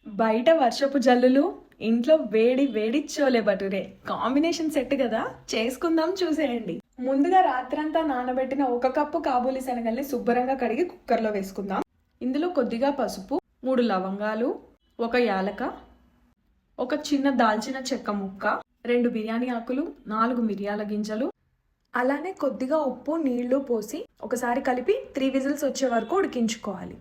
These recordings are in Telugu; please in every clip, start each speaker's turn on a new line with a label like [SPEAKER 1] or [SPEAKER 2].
[SPEAKER 1] బయట వర్షపు జల్లులు, ఇంట్లో వేడి వేడి చోలే భటూరే కాంబినేషన్ సెట్ కదా, చేసుకుందాం చూసేయండి. ముందుగా రాత్రంతా నానబెట్టిన 1 కప్పు కాబూలి శనగల్ని శుభ్రంగా కడిగి కుక్కర్లో వేసుకుందాం. ఇందులో కొద్దిగా పసుపు, 3 లవంగాలు, 1 యాలక, ఒక చిన్న దాల్చిన చెక్క ముక్క, 2 బిర్యానీ ఆకులు, 4 మిరియాల గింజలు, అలానే కొద్దిగా ఉప్పు నీళ్లు పోసి ఒకసారి కలిపి 3 విజిల్స్ వచ్చే వరకు ఉడికించుకోవాలి.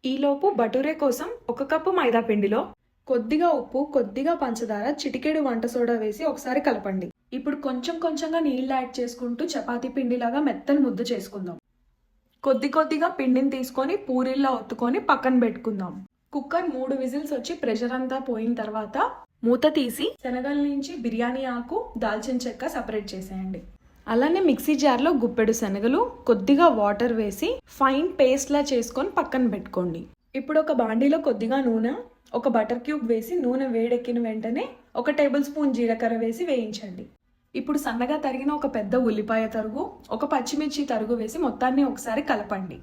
[SPEAKER 1] ఈలోపు బటూరే కోసం 1 కప్పు మైదా పిండిలో కొద్దిగా ఉప్పు, కొద్దిగా పంచదార, చిటికెడు వంట సోడా వేసి ఒకసారి కలపండి. ఇప్పుడు కొంచెం కొంచెంగా నీళ్లు యాడ్ చేసుకుంటూ చపాతీ పిండిలాగా మెత్తని ముద్ద చేసుకుందాం. కొద్దిగా పిండిని తీసుకొని పూరీల్లా ఒత్తుకొని పక్కన పెట్టుకుందాం. కుక్కర్ 3 విజిల్స్ వచ్చి ప్రెషర్ అంతా పోయిన తర్వాత మూత తీసి శనగల నుంచి బిర్యానీ ఆకు, దాల్చిన చెక్క సపరేట్ చేసేయండి. అలానే మిక్సీ జార్లో గుప్పెడు శనగలు, కొద్దిగా వాటర్ వేసి ఫైన్ పేస్ట్లా చేసుకొని పక్కన పెట్టుకోండి. ఇప్పుడు ఒక బాండీలో కొద్దిగా నూనె, 1 బటర్ క్యూబ్ వేసి నూనె వేడెక్కిన వెంటనే 1 టేబుల్ స్పూన్ జీలకర్ర వేసి వేయించండి. ఇప్పుడు సన్నగా తరిగిన 1 పెద్ద ఉల్లిపాయ తరుగు, 1 పచ్చిమిర్చి తరుగు వేసి మొత్తాన్ని ఒకసారి కలపండి.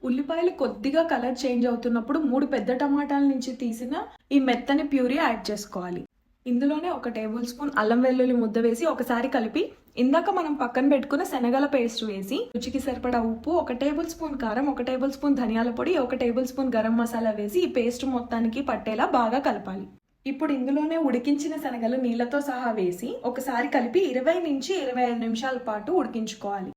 [SPEAKER 1] ఉల్లిపాయలు కొద్దిగా కలర్ చేంజ్ అవుతున్నప్పుడు 3 పెద్ద టమాటాల నుంచి తీసిన ఈ మెత్తని ప్యూరీ యాడ్ చేసుకోవాలి. ఇందులోనే 1 టేబుల్ స్పూన్ అల్లం వెల్లుల్లి ముద్ద వేసి ఒకసారి కలిపి ఇందాక మనం పక్కన పెట్టుకున్న శనగల పేస్ట్ వేసి రుచికి సరిపడా ఉప్పు, 1 టేబుల్ స్పూన్ కారం, 1 టేబుల్ స్పూన్ ధనియాల పొడి, 1 టేబుల్ స్పూన్ గరం మసాలా వేసి ఈ పేస్ట్ మొత్తానికి పట్టేలా బాగా కలపాలి. ఇప్పుడు ఇందులోనే ఉడికించిన శనగలు నీళ్లతో సహా వేసి ఒకసారి కలిపి 20 నుంచి 25 నిమిషాల పాటు ఉడికించుకోవాలి.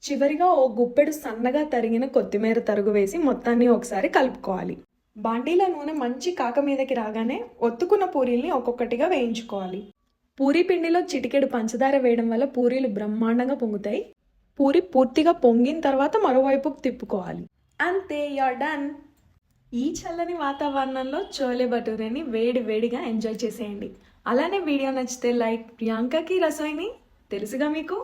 [SPEAKER 1] చివరిగా 1 గుప్పెడు సన్నగా తరిగిన కొత్తిమీర తరుగు వేసి మొత్తాన్ని ఒకసారి కలుపుకోవాలి. బాండీలో నూనె మంచి కాక మీదకి రాగానే ఒత్తుకున్న పూరీల్ని ఒక్కొక్కటిగా వేయించుకోవాలి. పూరీ పిండిలో చిటికెడు పంచదార వేయడం వల్ల పూరీలు బ్రహ్మాండంగా పొంగుతాయి. పూరి పూర్తిగా పొంగిన తర్వాత మరోవైపుకు తిప్పుకోవాలి. అంతే, యూర్ డన్. ఈ చల్లని వాతావరణంలో చోలే భటూరేని వేడి వేడిగా ఎంజాయ్ చేసేయండి. అలానే వీడియో నచ్చితే లైక్. ప్రియాంకకి రసోయిని తెలుసుగా మీకు.